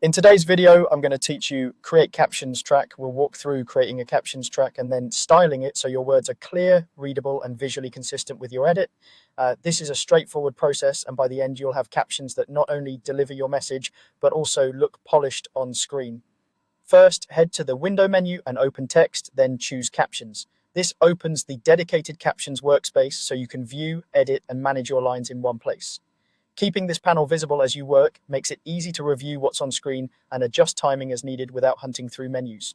In today's video, I'm going to teach you create captions track. We'll walk through creating a captions track and then styling it so your words are clear, readable, and visually consistent with your edit. This is a straightforward process, and by the end, you'll have captions that not only deliver your message, but also look polished on screen. First, head to the window menu and open text, then choose captions. This opens the dedicated captions workspace so you can view, edit, and manage your lines in one place. Keeping this panel visible as you work makes it easy to review what's on screen and adjust timing as needed without hunting through menus.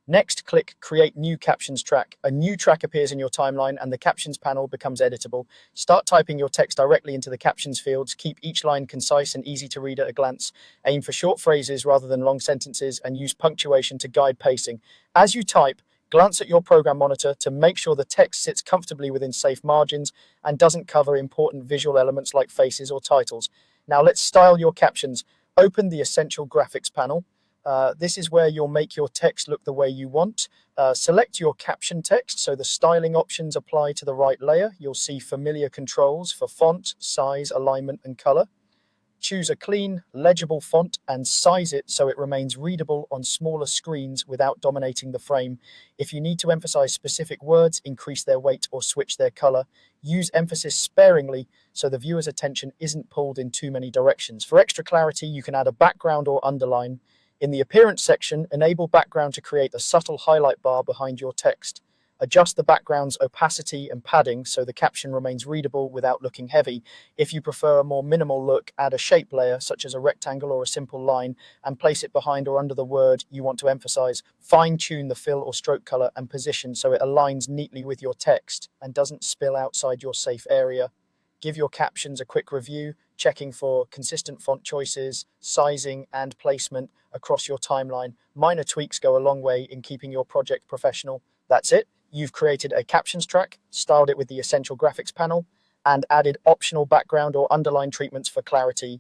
Next, click Create New Captions Track. A new track appears in your timeline and the Captions panel becomes editable. Start typing your text directly into the captions fields. Keep each line concise and easy to read at a glance. Aim for short phrases rather than long sentences and use punctuation to guide pacing. As you type, glance at your program monitor to make sure the text sits comfortably within safe margins and doesn't cover important visual elements like faces or titles. Now let's style your captions. Open the Essential Graphics panel. This is where you'll make your text look the way you want. Select your caption text so the styling options apply to the right layer. You'll see familiar controls for font, size, alignment, and color. Choose a clean, legible font and size it so it remains readable on smaller screens without dominating the frame. If you need to emphasize specific words, increase their weight or switch their color. Use emphasis sparingly so the viewer's attention isn't pulled in too many directions. For extra clarity, you can add a background or underline. In the appearance section, enable background to create a subtle highlight bar behind your text. Adjust the background's opacity and padding so the caption remains readable without looking heavy. If you prefer a more minimal look, add a shape layer such as a rectangle or a simple line and place it behind or under the word you want to emphasize. Fine-tune the fill or stroke color and position so it aligns neatly with your text and doesn't spill outside your safe area. Give your captions a quick review, checking for consistent font choices, sizing, and placement across your timeline. Minor tweaks go a long way in keeping your project professional. That's it. You've created a captions track, styled it with the Essential Graphics panel, and added optional background or underline treatments for clarity.